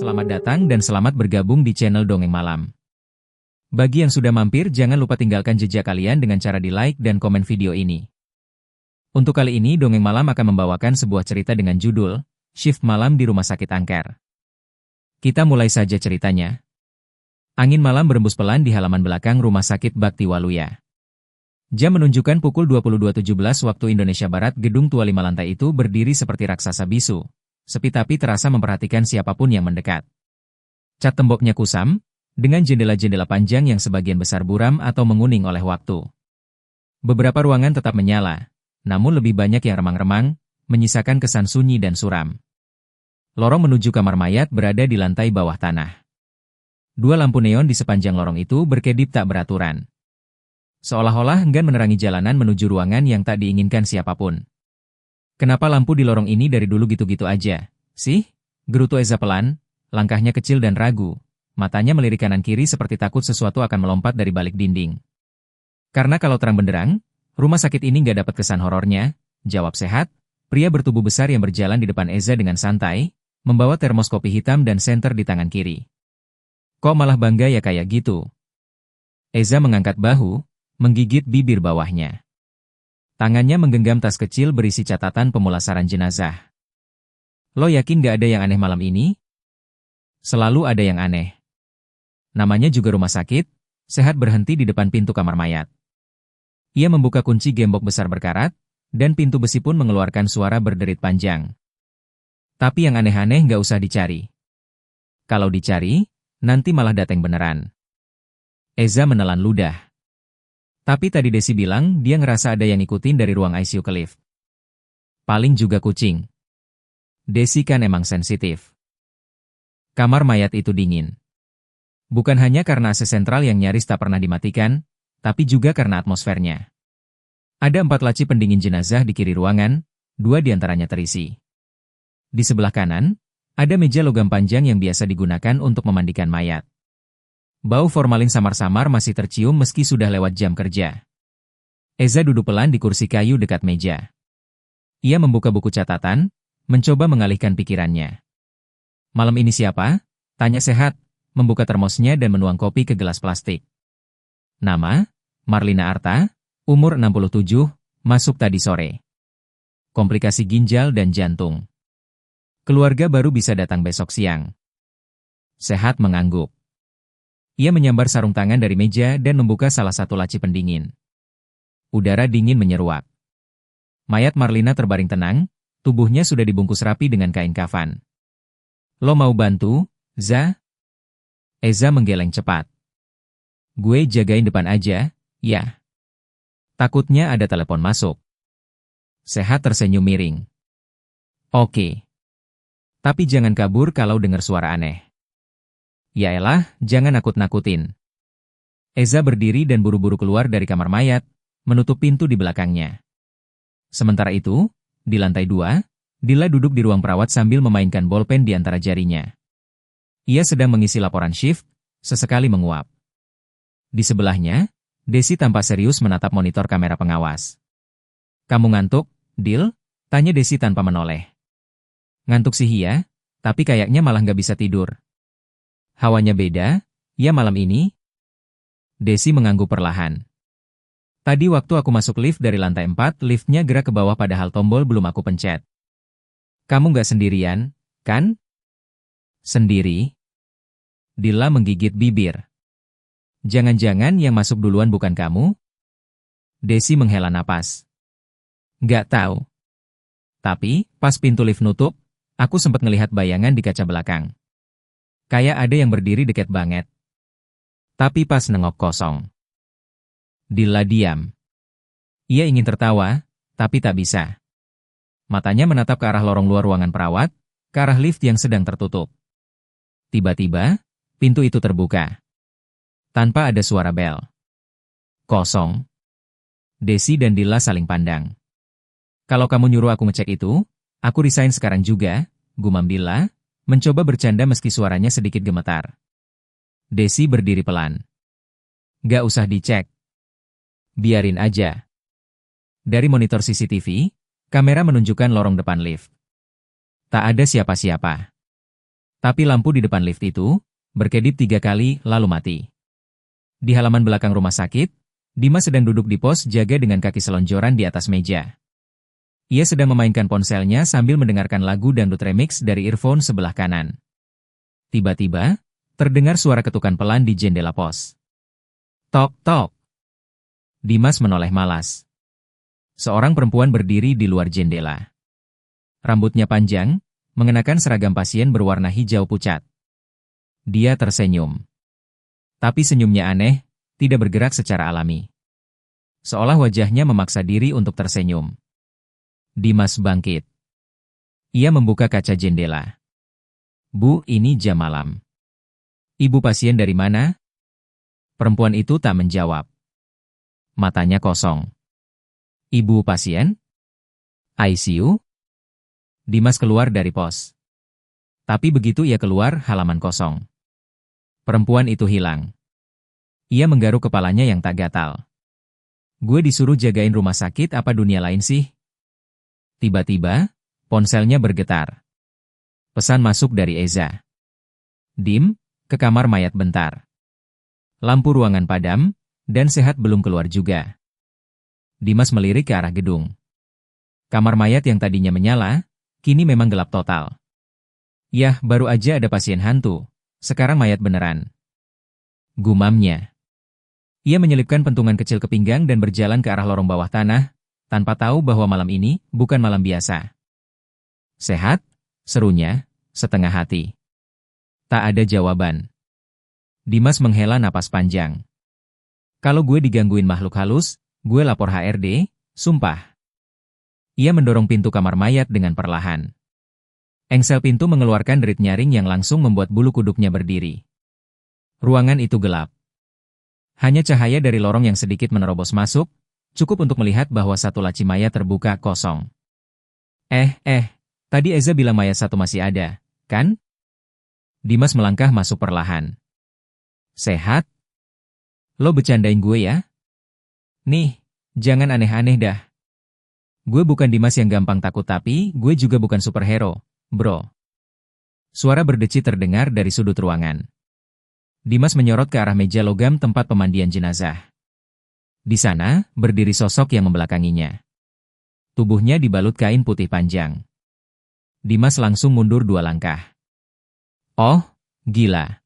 Selamat datang dan selamat bergabung di channel Dongeng Malam. Bagi yang sudah mampir, jangan lupa tinggalkan jejak kalian dengan cara di-like dan komen video ini. Untuk kali ini, Dongeng Malam akan membawakan sebuah cerita dengan judul, Shift Malam di Rumah Sakit Angker. Kita mulai saja ceritanya. Angin malam berembus pelan di halaman belakang Rumah Sakit Bakti Waluya. Jam menunjukkan pukul 22.17 waktu Indonesia Barat. Gedung tua 5 lantai itu berdiri seperti raksasa bisu. Sepi tapi terasa memperhatikan siapapun yang mendekat. Cat temboknya kusam, dengan jendela-jendela panjang yang sebagian besar buram atau menguning oleh waktu. Beberapa ruangan tetap menyala, namun lebih banyak yang remang-remang, menyisakan kesan sunyi dan suram. Lorong menuju kamar mayat berada di lantai bawah tanah. Dua lampu neon di sepanjang lorong itu berkedip tak beraturan. Seolah-olah enggan menerangi jalanan menuju ruangan yang tak diinginkan siapapun. Kenapa lampu di lorong ini dari dulu gitu-gitu aja, sih? Gerutu Eza pelan, langkahnya kecil dan ragu. Matanya melirik kanan-kiri seperti takut sesuatu akan melompat dari balik dinding. Karena kalau terang benderang, rumah sakit ini nggak dapat kesan horornya, jawab Sehat, pria bertubuh besar yang berjalan di depan Eza dengan santai, membawa termoskopi hitam dan senter di tangan kiri. Kok malah bangga ya kayak gitu? Eza mengangkat bahu, menggigit bibir bawahnya. Tangannya menggenggam tas kecil berisi catatan pemulasaran jenazah. Lo yakin gak ada yang aneh malam ini? Selalu ada yang aneh. Namanya juga rumah sakit. Sehat berhenti di depan pintu kamar mayat. Ia membuka kunci gembok besar berkarat, dan pintu besi pun mengeluarkan suara berderit panjang. Tapi yang aneh-aneh gak usah dicari. Kalau dicari, nanti malah dateng beneran. Eza menelan ludah. Tapi tadi Desi bilang dia ngerasa ada yang ngikutin dari ruang ICU ke lift. Paling juga kucing. Desi kan emang sensitif. Kamar mayat itu dingin. Bukan hanya karena AC sentral yang nyaris tak pernah dimatikan, tapi juga karena atmosfernya. Ada 4 laci pendingin jenazah di kiri ruangan, 2 diantaranya terisi. Di sebelah kanan, ada meja logam panjang yang biasa digunakan untuk memandikan mayat. Bau formalin samar-samar masih tercium meski sudah lewat jam kerja. Eza duduk pelan di kursi kayu dekat meja. Ia membuka buku catatan, mencoba mengalihkan pikirannya. Malam ini siapa? Tanya Sehat, membuka termosnya dan menuang kopi ke gelas plastik. Nama? Marlina Arta, umur 67, masuk tadi sore. Komplikasi ginjal dan jantung. Keluarga baru bisa datang besok siang. Sehat mengangguk. Ia menyambar sarung tangan dari meja dan membuka salah satu laci pendingin. Udara dingin menyeruak. Mayat Marlina terbaring tenang, tubuhnya sudah dibungkus rapi dengan kain kafan. Lo mau bantu, Za? Eza menggeleng cepat. Gue jagain depan aja, ya. Takutnya ada telepon masuk. Sehat tersenyum miring. Oke. Tapi jangan kabur kalau dengar suara aneh. Yaelah, jangan nakut-nakutin. Eza berdiri dan buru-buru keluar dari kamar mayat, menutup pintu di belakangnya. Sementara itu, di lantai 2, Dila duduk di ruang perawat sambil memainkan bolpen di antara jarinya. Ia sedang mengisi laporan shift, sesekali menguap. Di sebelahnya, Desi tampak serius menatap monitor kamera pengawas. Kamu ngantuk, Dil? Tanya Desi tanpa menoleh. Ngantuk sih iya, tapi kayaknya malah nggak bisa tidur. Hawanya beda, ya malam ini? Desi mengangguk perlahan. Tadi waktu aku masuk lift dari lantai 4, liftnya gerak ke bawah padahal tombol belum aku pencet. Kamu nggak sendirian, kan? Sendiri? Dila menggigit bibir. Jangan-jangan yang masuk duluan bukan kamu? Desi menghela napas. Nggak tahu. Tapi, pas pintu lift nutup, aku sempat ngelihat bayangan di kaca belakang. Kayak ada yang berdiri dekat banget. Tapi pas nengok kosong. Dila diam. Ia ingin tertawa, tapi tak bisa. Matanya menatap ke arah lorong luar ruangan perawat, ke arah lift yang sedang tertutup. Tiba-tiba, pintu itu terbuka. Tanpa ada suara bel. Kosong. Desi dan Dila saling pandang. Kalau kamu nyuruh aku ngecek itu, aku resign sekarang juga, gumam Dila, mencoba bercanda meski suaranya sedikit gemetar. Desi berdiri pelan. Gak usah dicek. Biarin aja. Dari monitor CCTV, kamera menunjukkan lorong depan lift. Tak ada siapa-siapa. Tapi lampu di depan lift itu berkedip 3 kali lalu mati. Di halaman belakang rumah sakit, Dimas sedang duduk di pos jaga dengan kaki selonjoran di atas meja. Ia sedang memainkan ponselnya sambil mendengarkan lagu dangdut remix dari earphone sebelah kanan. Tiba-tiba, terdengar suara ketukan pelan di jendela pos. Tok, tok. Dimas menoleh malas. Seorang perempuan berdiri di luar jendela. Rambutnya panjang, mengenakan seragam pasien berwarna hijau pucat. Dia tersenyum. Tapi senyumnya aneh, tidak bergerak secara alami. Seolah wajahnya memaksa diri untuk tersenyum. Dimas bangkit. Ia membuka kaca jendela. Bu, ini jam malam. Ibu pasien dari mana? Perempuan itu tak menjawab. Matanya kosong. Ibu pasien? ICU? Dimas keluar dari pos. Tapi begitu ia keluar, halaman kosong. Perempuan itu hilang. Ia menggaruk kepalanya yang tak gatal. Gue disuruh jagain rumah sakit apa dunia lain sih? Tiba-tiba, ponselnya bergetar. Pesan masuk dari Eza. Dim, ke kamar mayat bentar. Lampu ruangan padam, dan Sehat belum keluar juga. Dimas melirik ke arah gedung. Kamar mayat yang tadinya menyala, kini memang gelap total. Yah, baru aja ada pasien hantu. Sekarang mayat beneran. Gumamnya. Ia menyelipkan pentungan kecil ke pinggang dan berjalan ke arah lorong bawah tanah, tanpa tahu bahwa malam ini bukan malam biasa. Sehat? Serunya, setengah hati. Tak ada jawaban. Dimas menghela napas panjang. Kalau gue digangguin makhluk halus, gue lapor HRD, sumpah. Ia mendorong pintu kamar mayat dengan perlahan. Engsel pintu mengeluarkan derit nyaring yang langsung membuat bulu kuduknya berdiri. Ruangan itu gelap. Hanya cahaya dari lorong yang sedikit menerobos masuk, cukup untuk melihat bahwa satu laci mayat terbuka kosong. Tadi Eza bilang mayat satu masih ada, kan? Dimas melangkah masuk perlahan. Sehat? Lo bercandain gue ya? Nih, jangan aneh-aneh dah. Gue bukan Dimas yang gampang takut tapi gue juga bukan superhero, bro. Suara berdecit terdengar dari sudut ruangan. Dimas menyorot ke arah meja logam tempat pemandian jenazah. Di sana, berdiri sosok yang membelakanginya. Tubuhnya dibalut kain putih panjang. Dimas langsung mundur 2 langkah. Oh, gila.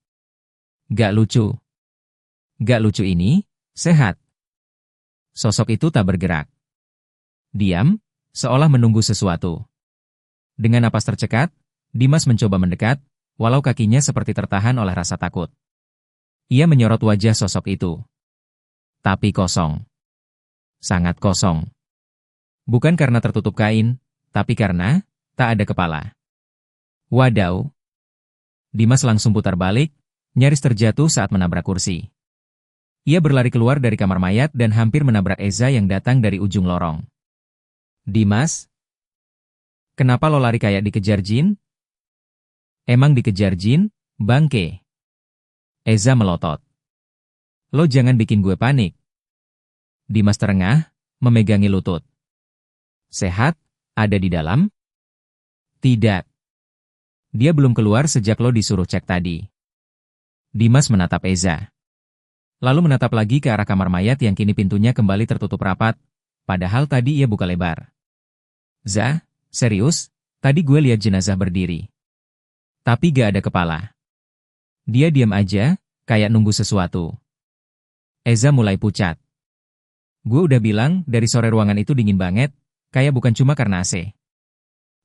Gak lucu. Gak lucu ini, Sehat. Sosok itu tak bergerak. Diam, seolah menunggu sesuatu. Dengan napas tercekat, Dimas mencoba mendekat, walau kakinya seperti tertahan oleh rasa takut. Ia menyorot wajah sosok itu. Tapi kosong. Sangat kosong. Bukan karena tertutup kain, tapi karena tak ada kepala. Wadaw. Dimas langsung putar balik, nyaris terjatuh saat menabrak kursi. Ia berlari keluar dari kamar mayat dan hampir menabrak Eza yang datang dari ujung lorong. Dimas? Kenapa lo lari kayak dikejar jin? Emang dikejar jin, bangke? Eza melotot. Lo jangan bikin gue panik. Dimas terengah, memegangi lutut. Sehat? Ada di dalam? Tidak. Dia belum keluar sejak lo disuruh cek tadi. Dimas menatap Eza. Lalu menatap lagi ke arah kamar mayat yang kini pintunya kembali tertutup rapat, padahal tadi ia buka lebar. Za, serius? Tadi gue lihat jenazah berdiri. Tapi gak ada kepala. Dia diam aja, kayak nunggu sesuatu. Eza mulai pucat. Gue udah bilang dari sore ruangan itu dingin banget, kayak bukan cuma karena AC.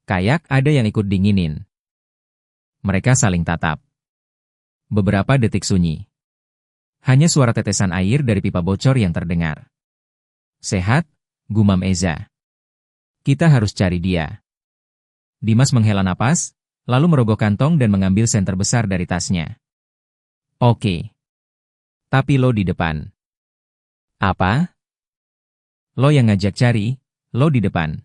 Kayak ada yang ikut dinginin. Mereka saling tatap. Beberapa detik sunyi. Hanya suara tetesan air dari pipa bocor yang terdengar. Sehat? Gumam Eza. Kita harus cari dia. Dimas menghela napas, lalu merogoh kantong dan mengambil senter besar dari tasnya. Oke. Tapi lo di depan. Apa? Lo yang ngajak cari, lo di depan.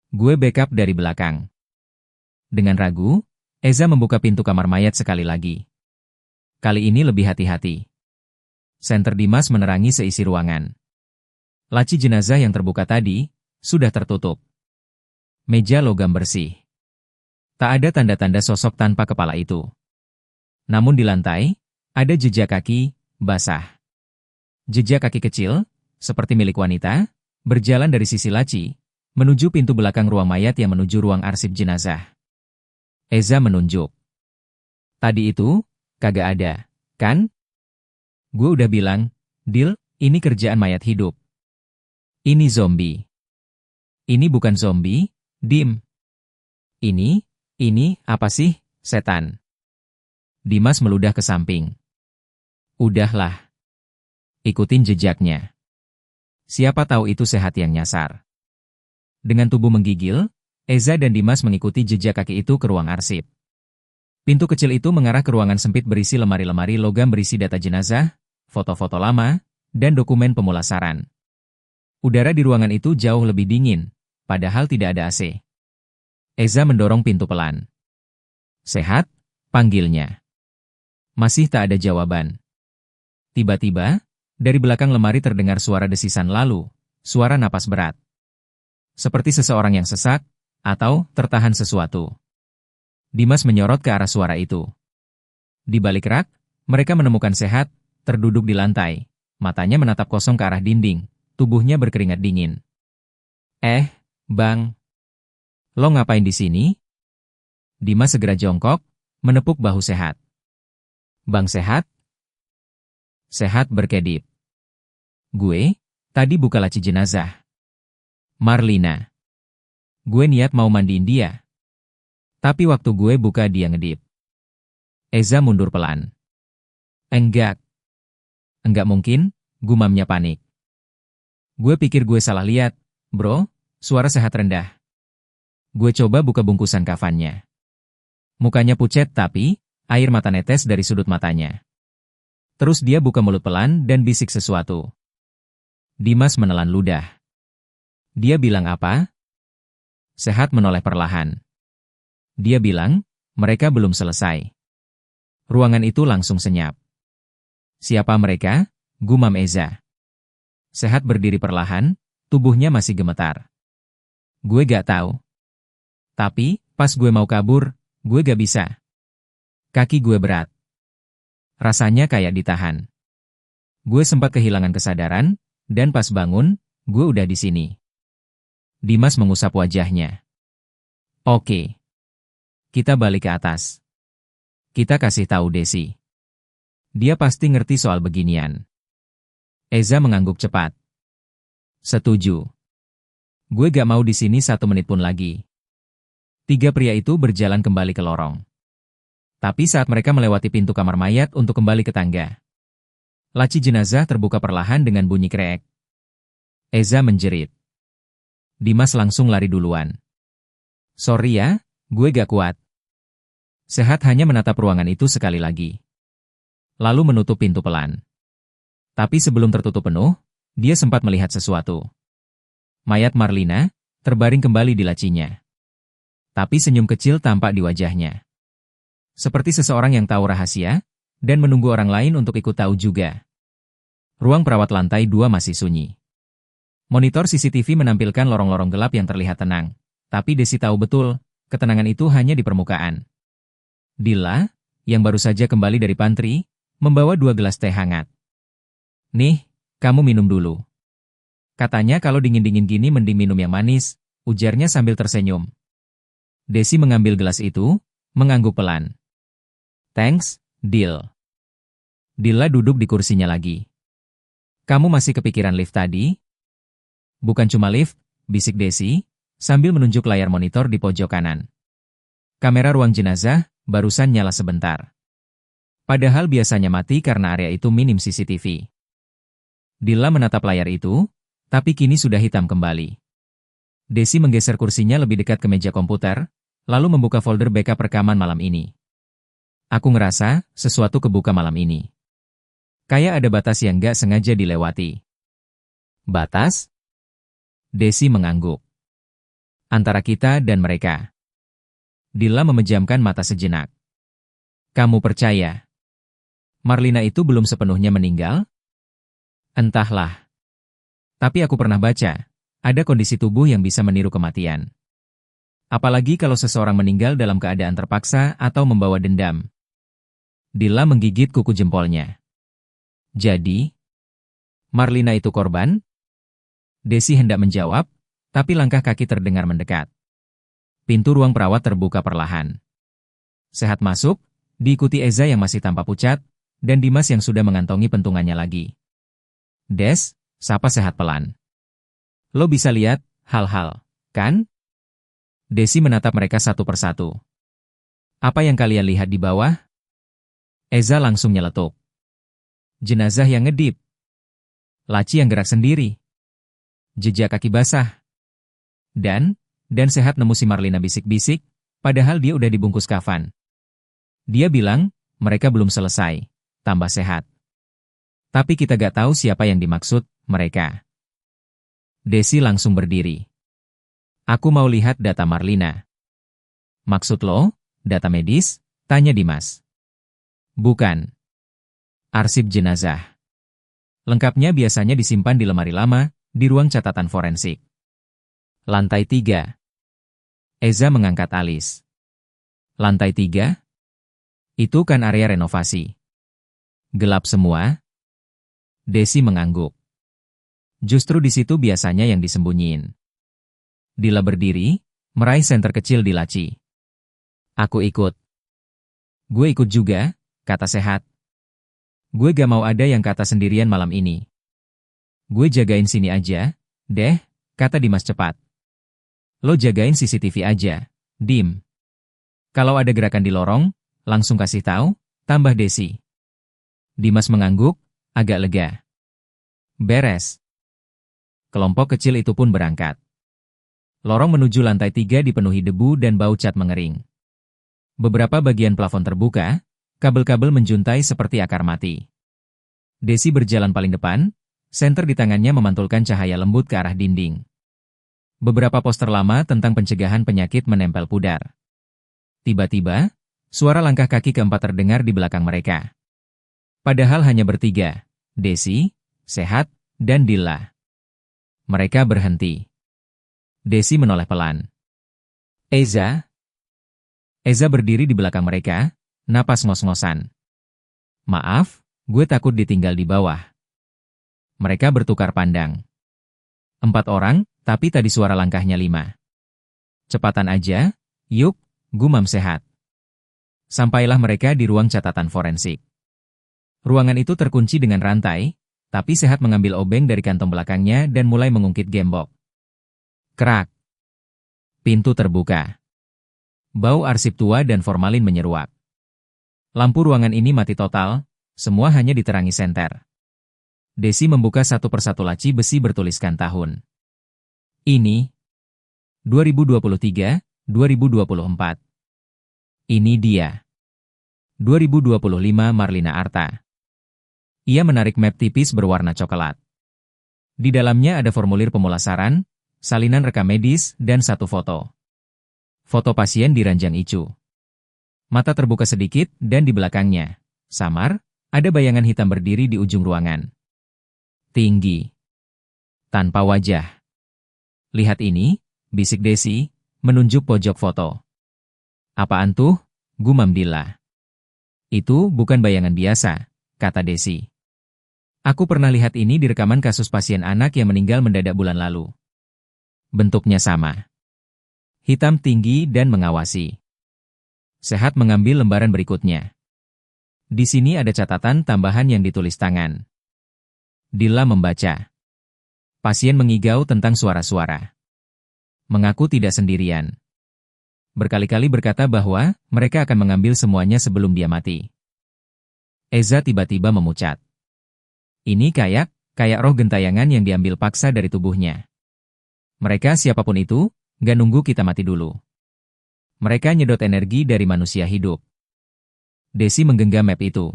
Gue backup dari belakang. Dengan ragu, Eza membuka pintu kamar mayat sekali lagi. Kali ini lebih hati-hati. Senter Dimas menerangi seisi ruangan. Laci jenazah yang terbuka tadi sudah tertutup. Meja logam bersih. Tak ada tanda-tanda sosok tanpa kepala itu. Namun di lantai, ada jejak kaki, basah. Jejak kaki kecil, seperti milik wanita, berjalan dari sisi laci, menuju pintu belakang ruang mayat yang menuju ruang arsip jenazah. Eza menunjuk. Tadi itu, kagak ada, kan? Gue udah bilang, Dil, ini kerjaan mayat hidup. Ini zombie. Ini bukan zombie, Dim. Ini, apa sih, setan? Dimas meludah ke samping. Udahlah. Ikutin jejaknya. Siapa tahu itu sehat yang nyasar. Dengan tubuh menggigil, Eza dan Dimas mengikuti jejak kaki itu ke ruang arsip. Pintu kecil itu mengarah ke ruangan sempit berisi lemari-lemari logam berisi data jenazah, foto-foto lama, dan dokumen pemulasaran. Udara di ruangan itu jauh lebih dingin, padahal tidak ada AC. Eza mendorong pintu pelan. Sehat? Panggilnya. Masih tak ada jawaban. Tiba-tiba, dari belakang lemari terdengar suara desisan lalu, suara napas berat. Seperti seseorang yang sesak, atau tertahan sesuatu. Dimas menyorot ke arah suara itu. Di balik rak, mereka menemukan Sehat, terduduk di lantai, matanya menatap kosong ke arah dinding, tubuhnya berkeringat dingin. Bang. Lo ngapain di sini? Dimas segera jongkok, menepuk bahu Sehat. Bang Sehat? Sehat berkedip. Gue, tadi buka laci jenazah. Marlina. Gue niat mau mandiin dia. Tapi waktu gue buka dia ngedip. Eza mundur pelan. Enggak mungkin, gumamnya panik. Gue pikir gue salah lihat, bro, suara Sehat rendah. Gue coba buka bungkusan kafannya. Mukanya pucat tapi, air mata netes dari sudut matanya. Terus dia buka mulut pelan dan bisik sesuatu. Dimas menelan ludah. Dia bilang apa? Sehat menoleh perlahan. Dia bilang, mereka belum selesai. Ruangan itu langsung senyap. Siapa mereka? Gumam Eza. Sehat berdiri perlahan, tubuhnya masih gemetar. Gue gak tahu. Tapi, pas gue mau kabur, gue gak bisa. Kaki gue berat. Rasanya kayak ditahan. Gue sempat kehilangan kesadaran, dan pas bangun, gue udah di sini. Dimas mengusap wajahnya. Oke. Kita balik ke atas. Kita kasih tahu Desi. Dia pasti ngerti soal beginian. Eza mengangguk cepat. Setuju. Gue gak mau di sini 1 menit pun lagi. 3 pria itu berjalan kembali ke lorong. Tapi saat mereka melewati pintu kamar mayat untuk kembali ke tangga, laci jenazah terbuka perlahan dengan bunyi krek. Eza menjerit. Dimas langsung lari duluan. Sorry ya, gue gak kuat. Sehat hanya menatap ruangan itu sekali lagi. Lalu menutup pintu pelan. Tapi sebelum tertutup penuh, dia sempat melihat sesuatu. Mayat Marlina terbaring kembali di lacinya. Tapi senyum kecil tampak di wajahnya. Seperti seseorang yang tahu rahasia, dan menunggu orang lain untuk ikut tahu juga. Ruang perawat lantai 2 masih sunyi. Monitor CCTV menampilkan lorong-lorong gelap yang terlihat tenang. Tapi Desi tahu betul, ketenangan itu hanya di permukaan. Dilla, yang baru saja kembali dari pantry, membawa 2 gelas teh hangat. Nih, kamu minum dulu. Katanya kalau dingin-dingin gini mending minum yang manis, ujarnya sambil tersenyum. Desi mengambil gelas itu, mengangguk pelan. Thanks, Dil. Dilla duduk di kursinya lagi. Kamu masih kepikiran lift tadi? Bukan cuma lift, bisik Desi, sambil menunjuk layar monitor di pojok kanan. Kamera ruang jenazah barusan nyala sebentar. Padahal biasanya mati karena area itu minim CCTV. Dilla menatap layar itu, tapi kini sudah hitam kembali. Desi menggeser kursinya lebih dekat ke meja komputer, lalu membuka folder backup rekaman malam ini. Aku ngerasa sesuatu kebuka malam ini. Kayak ada batas yang gak sengaja dilewati. Batas? Desi mengangguk. Antara kita dan mereka. Dilla memejamkan mata sejenak. Kamu percaya? Marlina itu belum sepenuhnya meninggal? Entahlah. Tapi aku pernah baca, ada kondisi tubuh yang bisa meniru kematian. Apalagi kalau seseorang meninggal dalam keadaan terpaksa atau membawa dendam. Dilla menggigit kuku jempolnya. Jadi, Marlina itu korban? Desi hendak menjawab, tapi langkah kaki terdengar mendekat. Pintu ruang perawat terbuka perlahan. Sehat masuk, diikuti Eza yang masih tampak pucat, dan Dimas yang sudah mengantongi pentungannya lagi. Des, sapa Sehat pelan. Lo bisa lihat hal-hal, kan? Desi menatap mereka satu persatu. Apa yang kalian lihat di bawah? Eza langsung nyeletuk. Jenazah yang ngedip. Laci yang gerak sendiri. Jejak kaki basah. Dan Sehat nemu si Marlina bisik-bisik, padahal dia udah dibungkus kafan. Dia bilang, mereka belum selesai, tambah Sehat. Tapi kita gak tahu siapa yang dimaksud, mereka. Desi langsung berdiri. Aku mau lihat data Marlina. Maksud lo, data medis? Tanya Dimas. Bukan. Arsip jenazah. Lengkapnya biasanya disimpan di lemari lama, di ruang catatan forensik. Lantai 3. Eza mengangkat alis. Lantai 3? Itu kan area renovasi. Gelap semua. Desi mengangguk. Justru di situ biasanya yang disembunyiin. Dilla berdiri, meraih senter kecil di laci. Aku ikut. Gue ikut juga, kata Sehat. Gue gak mau ada yang kata sendirian malam ini. Gue jagain sini aja, deh, kata Dimas cepat. Lo jagain CCTV aja, Dim. Kalau ada gerakan di lorong, langsung kasih tahu, tambah Desi. Dimas mengangguk, agak lega. Beres. Kelompok kecil itu pun berangkat. Lorong menuju lantai 3 dipenuhi debu dan bau cat mengering. Beberapa bagian plafon terbuka, kabel-kabel menjuntai seperti akar mati. Desi berjalan paling depan, senter di tangannya memantulkan cahaya lembut ke arah dinding. Beberapa poster lama tentang pencegahan penyakit menempel pudar. Tiba-tiba, suara langkah kaki keempat terdengar di belakang mereka. Padahal hanya bertiga, Desi, Sehat, dan Dilla. Mereka berhenti. Desi menoleh pelan. Eza berdiri di belakang mereka, napas ngos-ngosan. Maaf, gue takut ditinggal di bawah. Mereka bertukar pandang. 4 orang, tapi tadi suara langkahnya 5. Cepatan aja, yuk, gumam Sehat. Sampailah mereka di ruang catatan forensik. Ruangan itu terkunci dengan rantai, tapi Sehat mengambil obeng dari kantong belakangnya dan mulai mengungkit gembok. Kerak. Pintu terbuka. Bau arsip tua dan formalin menyeruak. Lampu ruangan ini mati total, semua hanya diterangi senter. Desi membuka satu persatu laci besi bertuliskan tahun. Ini 2023, 2024. Ini dia. 2025 Marlina Arta. Ia menarik map tipis berwarna coklat. Di dalamnya ada formulir pemulasaran, salinan rekam medis, dan satu foto. Foto pasien di ranjang icu. Mata terbuka sedikit, dan di belakangnya, samar, ada bayangan hitam berdiri di ujung ruangan. Tinggi. Tanpa wajah. Lihat ini, bisik Desi, menunjuk pojok foto. Apaan tuh? Gumam Dilla. Itu bukan bayangan biasa, kata Desi. Aku pernah lihat ini di rekaman kasus pasien anak yang meninggal mendadak bulan lalu. Bentuknya sama. Hitam tinggi dan mengawasi. Sehat mengambil lembaran berikutnya. Di sini ada catatan tambahan yang ditulis tangan. Dilla membaca. Pasien mengigau tentang suara-suara. Mengaku tidak sendirian. Berkali-kali berkata bahwa mereka akan mengambil semuanya sebelum dia mati. Eza tiba-tiba memucat. Ini kayak roh gentayangan yang diambil paksa dari tubuhnya. Mereka siapapun itu, gak nunggu kita mati dulu. Mereka nyedot energi dari manusia hidup. Desi menggenggam map itu.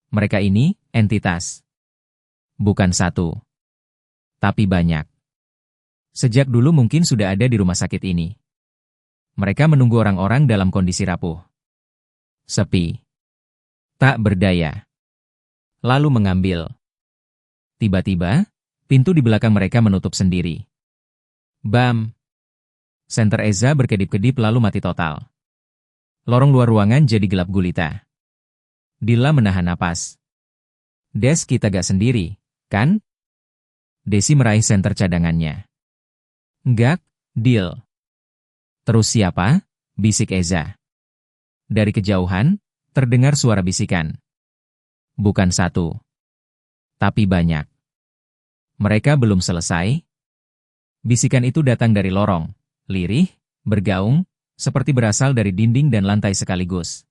Mereka ini, entitas. Bukan satu. Tapi banyak. Sejak dulu mungkin sudah ada di rumah sakit ini. Mereka menunggu orang-orang dalam kondisi rapuh. Sepi. Tak berdaya. Lalu mengambil. Tiba-tiba, pintu di belakang mereka menutup sendiri. Bam! Senter Eza berkedip-kedip lalu mati total. Lorong luar ruangan jadi gelap gulita. Dilla menahan napas. Des, kita gak sendiri, kan? Desi meraih senter cadangannya. Enggak, Dil. Terus siapa? Bisik Eza. Dari kejauhan, terdengar suara bisikan. Bukan satu, tapi banyak. Mereka belum selesai. Bisikan itu datang dari lorong, lirih, bergaung, seperti berasal dari dinding dan lantai sekaligus.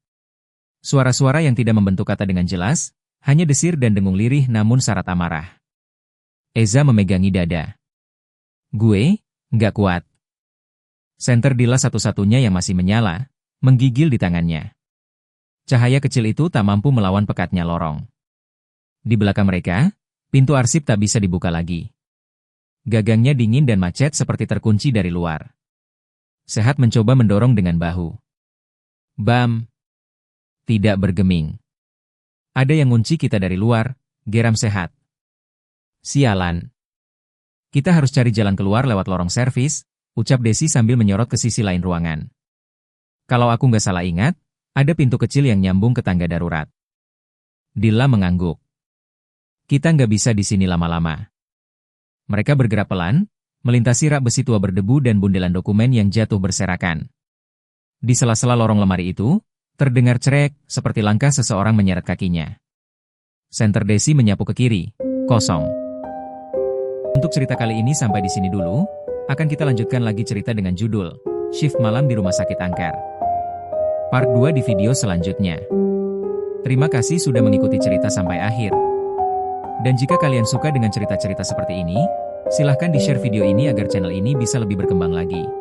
Suara-suara yang tidak membentuk kata dengan jelas, hanya desir dan dengung lirih namun syarat amarah. Eza memegangi dada. Gue, nggak kuat. Senter Dilla satu-satunya yang masih menyala, menggigil di tangannya. Cahaya kecil itu tak mampu melawan pekatnya lorong. Di belakang mereka, pintu arsip tak bisa dibuka lagi. Gagangnya dingin dan macet seperti terkunci dari luar. Sehat mencoba mendorong dengan bahu. Bam! Tidak bergeming. Ada yang ngunci kita dari luar, geram Sehat. Sialan. Kita harus cari jalan keluar lewat lorong servis, ucap Desi sambil menyorot ke sisi lain ruangan. Kalau aku nggak salah ingat, ada pintu kecil yang nyambung ke tangga darurat. Dilla mengangguk. Kita nggak bisa di sini lama-lama. Mereka bergerak pelan, melintasi rak besi tua berdebu dan bundelan dokumen yang jatuh berserakan. Di sela-sela lorong lemari itu, terdengar cerek, seperti langkah seseorang menyeret kakinya. Senter Desi menyapu ke kiri, kosong. Untuk cerita kali ini sampai di sini dulu, akan kita lanjutkan lagi cerita dengan judul, Shift Malam di Rumah Sakit Angker. Part 2 di video selanjutnya. Terima kasih sudah mengikuti cerita sampai akhir. Dan jika kalian suka dengan cerita-cerita seperti ini, silahkan di-share video ini agar channel ini bisa lebih berkembang lagi.